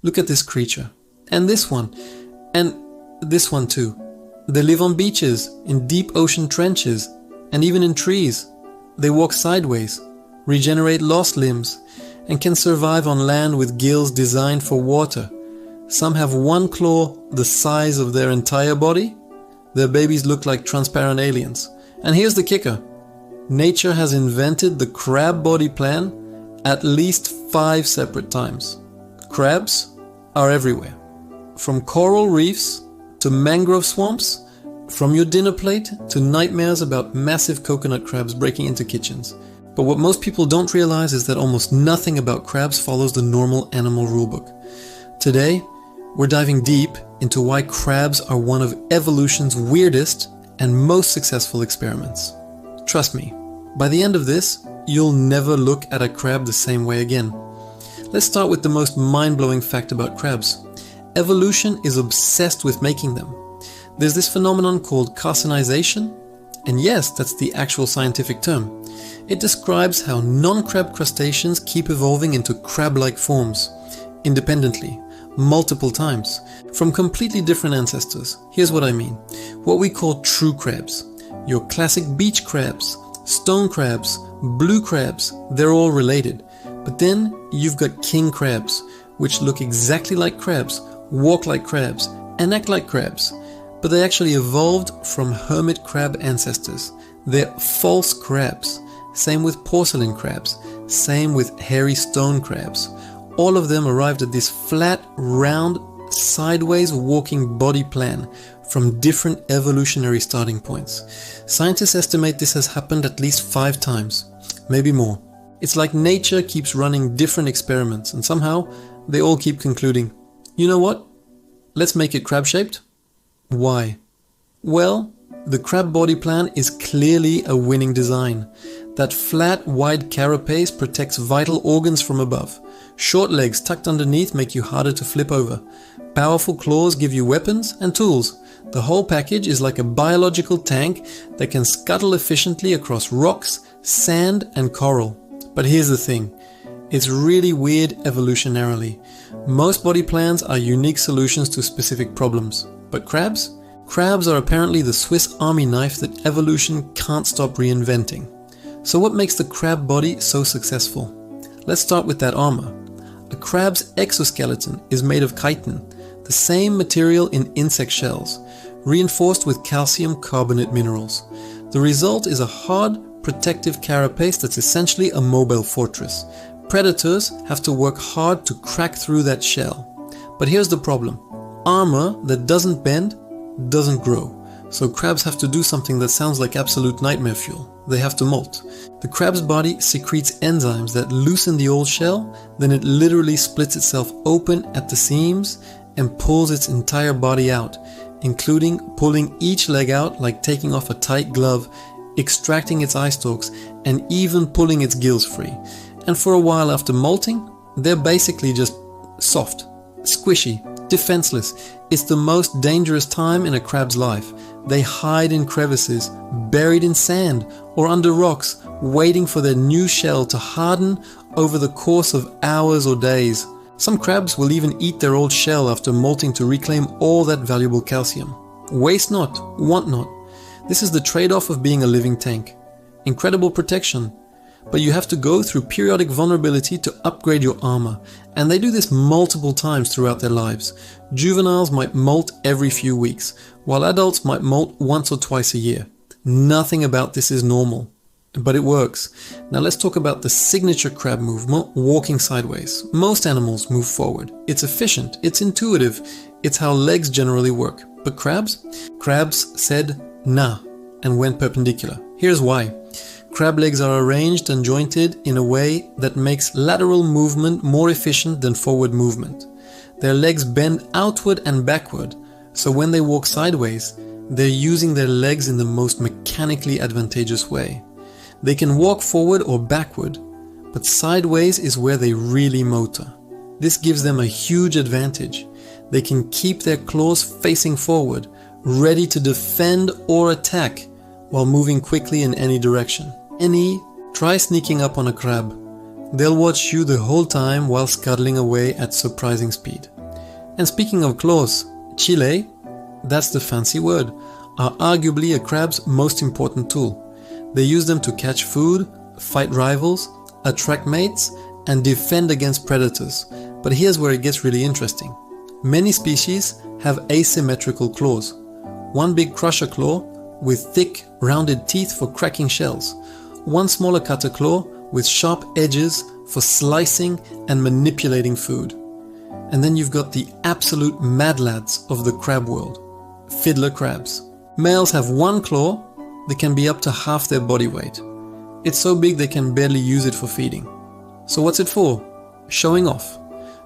Look at this creature. And this one. And this one too. They live on beaches, in deep ocean trenches, and even in trees. They walk sideways, regenerate lost limbs, and can survive on land with gills designed for water. Some have one claw the size of their entire body. Their babies look like transparent aliens. And here's the kicker. Nature has invented the crab body plan at least 5 separate times. Crabs are everywhere. From coral reefs to mangrove swamps, from your dinner plate to nightmares about massive coconut crabs breaking into kitchens. But what most people don't realize is that almost nothing about crabs follows the normal animal rulebook. Today, we're diving deep into why crabs are one of evolution's weirdest and most successful experiments. Trust me, by the end of this, you'll never look at a crab the same way again. Let's start with the most mind-blowing fact about crabs. Evolution is obsessed with making them. There's this phenomenon called carcinization, and yes, that's the actual scientific term. It describes how non-crab crustaceans keep evolving into crab-like forms, independently, multiple times, from completely different ancestors. Here's what I mean. What we call true crabs. Your classic beach crabs, stone crabs, blue crabs, they're all related. But then you've got king crabs, which look exactly like crabs, walk like crabs, and act like crabs. But they actually evolved from hermit crab ancestors. They're false crabs. Same with porcelain crabs. Same with hairy stone crabs. All of them arrived at this flat, round, sideways walking body plan from different evolutionary starting points. Scientists estimate this has happened at least 5 times, maybe more. It's like nature keeps running different experiments and somehow they all keep concluding, you know what? Let's make it crab-shaped. Why? Well, the crab body plan is clearly a winning design. That flat, wide carapace protects vital organs from above. Short legs tucked underneath make you harder to flip over. Powerful claws give you weapons and tools. The whole package is like a biological tank that can scuttle efficiently across rocks, sand, and coral. But here's the thing. It's really weird evolutionarily. Most body plans are unique solutions to specific problems. But crabs? Crabs are apparently the Swiss Army knife that evolution can't stop reinventing. So what makes the crab body so successful? Let's start with that armor. A crab's exoskeleton is made of chitin, the same material in insect shells, reinforced with calcium carbonate minerals. The result is a hard, protective carapace that's essentially a mobile fortress. Predators have to work hard to crack through that shell. But here's the problem. Armor that doesn't bend doesn't grow. So crabs have to do something that sounds like absolute nightmare fuel. They have to molt. The crab's body secretes enzymes that loosen the old shell, then it literally splits itself open at the seams and pulls its entire body out, including pulling each leg out like taking off a tight glove, extracting its eye stalks, and even pulling its gills free. And for a while after molting, they're basically just soft, squishy, defenseless. It's the most dangerous time in a crab's life. They hide in crevices, buried in sand or under rocks, waiting for their new shell to harden over the course of hours or days. Some crabs will even eat their old shell after molting to reclaim all that valuable calcium. Waste not, want not. This is the trade-off of being a living tank. Incredible protection. But you have to go through periodic vulnerability to upgrade your armor, and they do this multiple times throughout their lives. Juveniles might molt every few weeks, while adults might molt once or twice a year. Nothing about this is normal, but it works. Now let's talk about the signature crab movement, walking sideways. Most animals move forward. It's efficient, it's intuitive, it's how legs generally work. But crabs? Crabs said nah and went perpendicular. Here's why. Crab legs are arranged and jointed in a way that makes lateral movement more efficient than forward movement. Their legs bend outward and backward, so when they walk sideways, they're using their legs in the most mechanically advantageous way. They can walk forward or backward, but sideways is where they really motor. This gives them a huge advantage. They can keep their claws facing forward, ready to defend or attack, while moving quickly in any direction. Try sneaking up on a crab. They'll watch you the whole time while scuttling away at surprising speed. And speaking of claws, chile, that's the fancy word, are arguably a crab's most important tool. They use them to catch food, fight rivals, attract mates, and defend against predators. But here's where it gets really interesting. Many species have asymmetrical claws. One big crusher claw with thick, rounded teeth for cracking shells. One smaller cutter claw with sharp edges for slicing and manipulating food. And then you've got the absolute mad lads of the crab world, fiddler crabs. Males have one claw that can be up to half their body weight. It's so big they can barely use it for feeding. So what's it for? Showing off.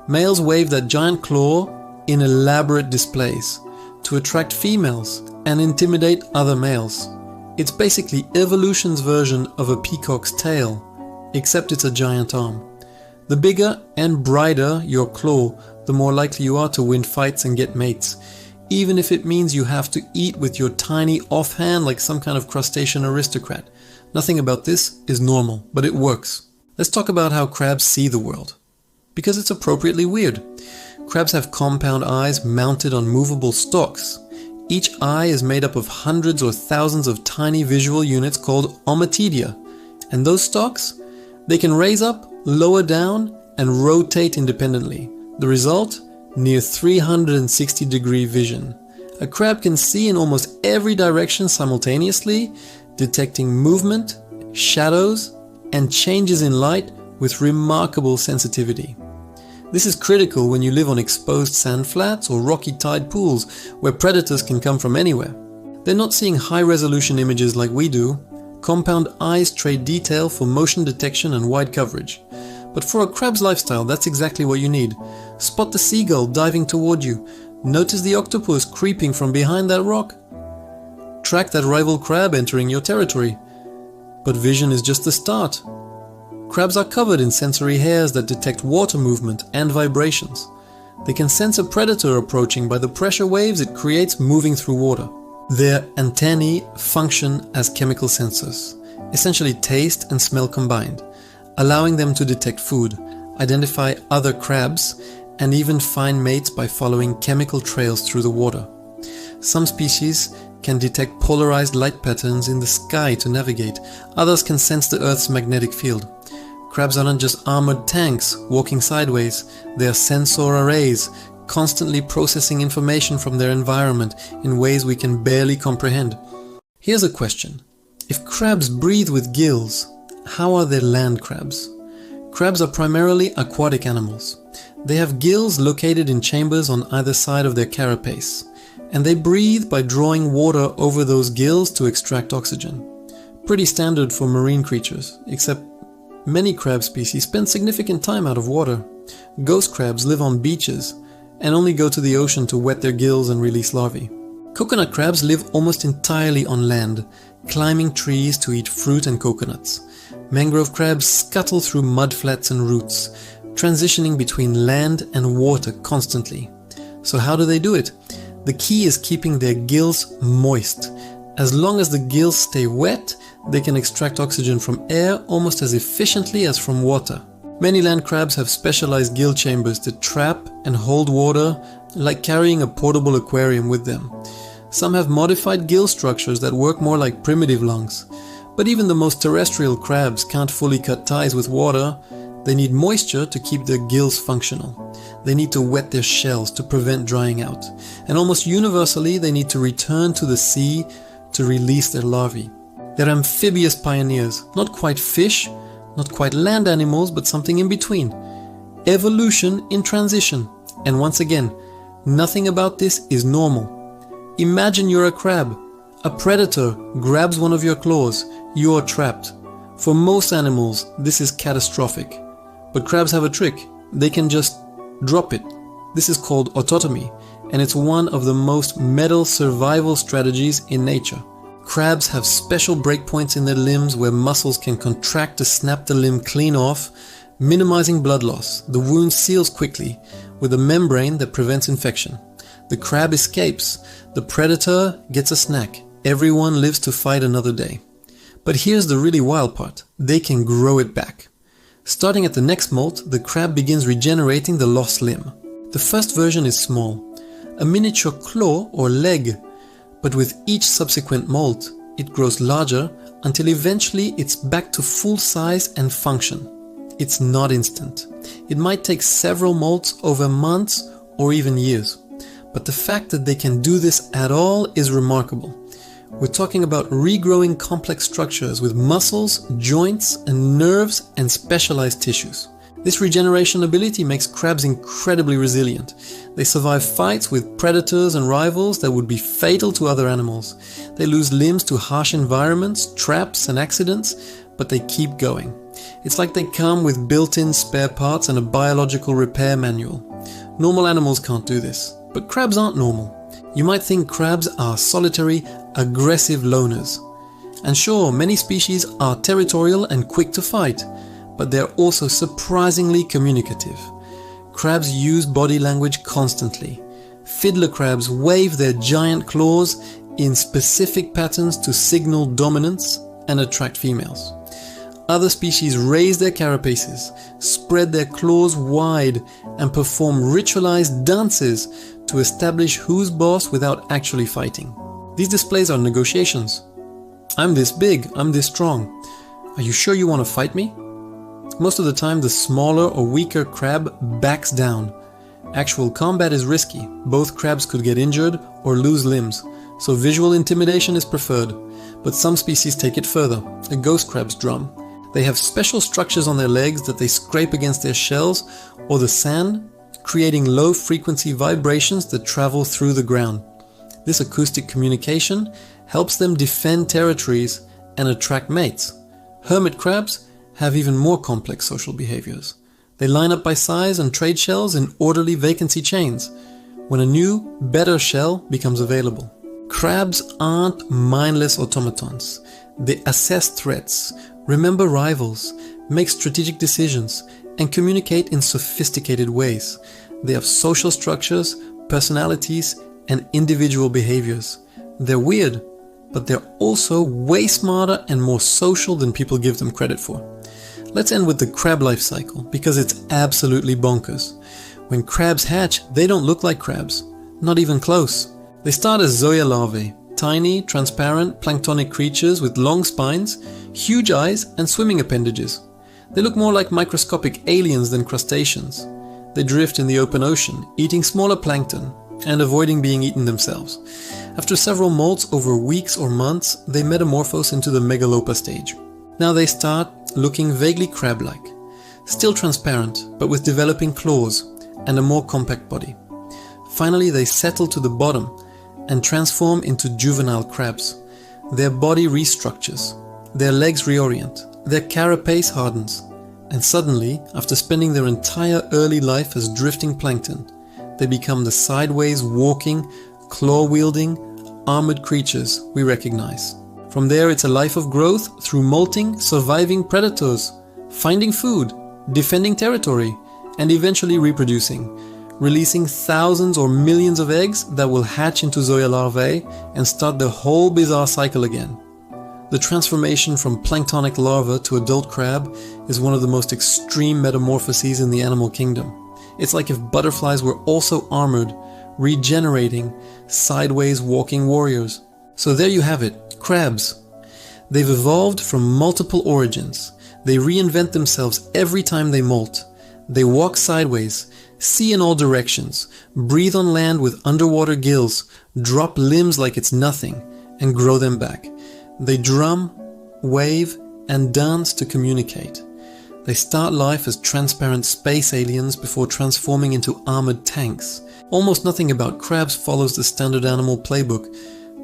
Males wave that giant claw in elaborate displays to attract females and intimidate other males. It's basically evolution's version of a peacock's tail, except it's a giant arm. The bigger and brighter your claw, the more likely you are to win fights and get mates, even if it means you have to eat with your tiny offhand like some kind of crustacean aristocrat. Nothing about this is normal, but it works. Let's talk about how crabs see the world, because it's appropriately weird. Crabs have compound eyes mounted on movable stalks. Each eye is made up of hundreds or thousands of tiny visual units called ommatidia. And those stalks, they can raise up, lower down, and rotate independently. The result? Near 360-degree vision. A crab can see in almost every direction simultaneously, detecting movement, shadows, and changes in light with remarkable sensitivity. This is critical when you live on exposed sand flats or rocky tide pools where predators can come from anywhere. They're not seeing high-resolution images like we do. Compound eyes trade detail for motion detection and wide coverage. But for a crab's lifestyle, that's exactly what you need. Spot the seagull diving toward you. Notice the octopus creeping from behind that rock. Track that rival crab entering your territory. But vision is just the start. Crabs are covered in sensory hairs that detect water movement and vibrations. They can sense a predator approaching by the pressure waves it creates moving through water. Their antennae function as chemical sensors, essentially taste and smell combined, allowing them to detect food, identify other crabs, and even find mates by following chemical trails through the water. Some species can detect polarized light patterns in the sky to navigate. Others can sense the Earth's magnetic field. Crabs aren't just armored tanks walking sideways. They are sensor arrays, constantly processing information from their environment in ways we can barely comprehend. Here's a question. If crabs breathe with gills, how are they land crabs? Crabs are primarily aquatic animals. They have gills located in chambers on either side of their carapace, and they breathe by drawing water over those gills to extract oxygen. Pretty standard for marine creatures, except many crab species spend significant time out of water. Ghost crabs live on beaches and only go to the ocean to wet their gills and release larvae. Coconut crabs live almost entirely on land, climbing trees to eat fruit and coconuts. Mangrove crabs scuttle through mudflats and roots, transitioning between land and water constantly. So how do they do it? The key is keeping their gills moist. As long as the gills stay wet, they can extract oxygen from air almost as efficiently as from water. Many land crabs have specialized gill chambers that trap and hold water, like carrying a portable aquarium with them. Some have modified gill structures that work more like primitive lungs. But even the most terrestrial crabs can't fully cut ties with water. They need moisture to keep their gills functional. They need to wet their shells to prevent drying out. And almost universally, they need to return to the sea to release their larvae. They're amphibious pioneers, not quite fish, not quite land animals, but something in between. Evolution in transition. And once again, nothing about this is normal. Imagine you're a crab. A predator grabs one of your claws. You are trapped. For most animals, this is catastrophic. But crabs have a trick. They can just drop it. This is called autotomy, and it's one of the most metal survival strategies in nature. Crabs have special breakpoints in their limbs where muscles can contract to snap the limb clean off, minimizing blood loss. The wound seals quickly with a membrane that prevents infection. The crab escapes. The predator gets a snack. Everyone lives to fight another day. But here's the really wild part. They can grow it back. Starting at the next molt, the crab begins regenerating the lost limb. The first version is small, a miniature claw or leg, but with each subsequent molt, it grows larger until eventually it's back to full size and function. It's not instant. It might take several molts over months or even years, but the fact that they can do this at all is remarkable. We're talking about regrowing complex structures with muscles, joints, and nerves and specialized tissues. This regeneration ability makes crabs incredibly resilient. They survive fights with predators and rivals that would be fatal to other animals. They lose limbs to harsh environments, traps, and accidents, but they keep going. It's like they come with built-in spare parts and a biological repair manual. Normal animals can't do this, but crabs aren't normal. You might think crabs are solitary, aggressive loners. And sure, many species are territorial and quick to fight, but they're also surprisingly communicative. Crabs use body language constantly. Fiddler crabs wave their giant claws in specific patterns to signal dominance and attract females. Other species raise their carapaces, spread their claws wide, and perform ritualized dances to establish who's boss without actually fighting. These displays are negotiations. I'm this big, I'm this strong. Are you sure you want to fight me? Most of the time, the smaller or weaker crab backs down. Actual combat is risky. Both crabs could get injured or lose limbs, so visual intimidation is preferred. But some species take it further. A ghost crab's drum. They have special structures on their legs that they scrape against their shells or the sand, creating low-frequency vibrations that travel through the ground. This acoustic communication helps them defend territories and attract mates. Hermit crabs have even more complex social behaviors. They line up by size and trade shells in orderly vacancy chains when a new, better shell becomes available. Crabs aren't mindless automatons. They assess threats, remember rivals, make strategic decisions, and communicate in sophisticated ways. They have social structures, personalities, and individual behaviors. They're weird, but they're also way smarter and more social than people give them credit for. Let's end with the crab life cycle, because it's absolutely bonkers. When crabs hatch, they don't look like crabs, not even close. They start as zoea larvae, tiny, transparent, planktonic creatures with long spines, huge eyes, and swimming appendages. They look more like microscopic aliens than crustaceans. They drift in the open ocean, eating smaller plankton, and avoiding being eaten themselves. After several molts over weeks or months, they metamorphose into the megalopa stage. Now they start looking vaguely crab-like, still transparent, but with developing claws and a more compact body. Finally, they settle to the bottom and transform into juvenile crabs. Their body restructures, their legs reorient, their carapace hardens, and suddenly, after spending their entire early life as drifting plankton, they become the sideways walking, claw-wielding, armored creatures we recognize. From there, it's a life of growth through molting, surviving predators, finding food, defending territory, and eventually reproducing, releasing thousands or millions of eggs that will hatch into zoea larvae and start the whole bizarre cycle again. The transformation from planktonic larva to adult crab is one of the most extreme metamorphoses in the animal kingdom. It's like if butterflies were also armored, regenerating, sideways walking warriors. So there you have it. Crabs. They've evolved from multiple origins. They reinvent themselves every time they molt. They walk sideways, see in all directions, breathe on land with underwater gills, drop limbs like it's nothing, and grow them back. They drum, wave, and dance to communicate. They start life as transparent space aliens before transforming into armored tanks. Almost nothing about crabs follows the standard animal playbook,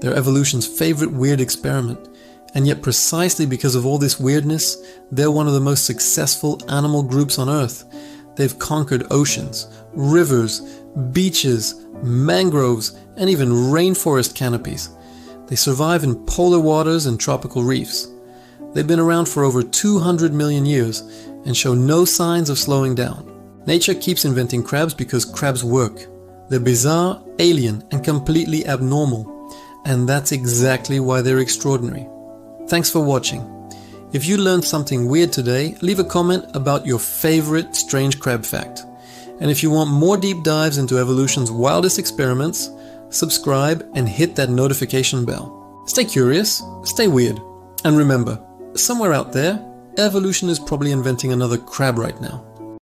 their evolution's favorite weird experiment, and yet precisely because of all this weirdness, they're one of the most successful animal groups on Earth. They've conquered oceans, rivers, beaches, mangroves, and even rainforest canopies. They survive in polar waters and tropical reefs. They've been around for over 200 million years and show no signs of slowing down. Nature keeps inventing crabs because crabs work. They're bizarre, alien, and completely abnormal. And that's exactly why they're extraordinary. Thanks for watching. If you learned something weird today, leave a comment about your favorite strange crab fact. And if you want more deep dives into evolution's wildest experiments, subscribe and hit that notification bell. Stay curious, stay weird, and remember, somewhere out there, evolution is probably inventing another crab right now.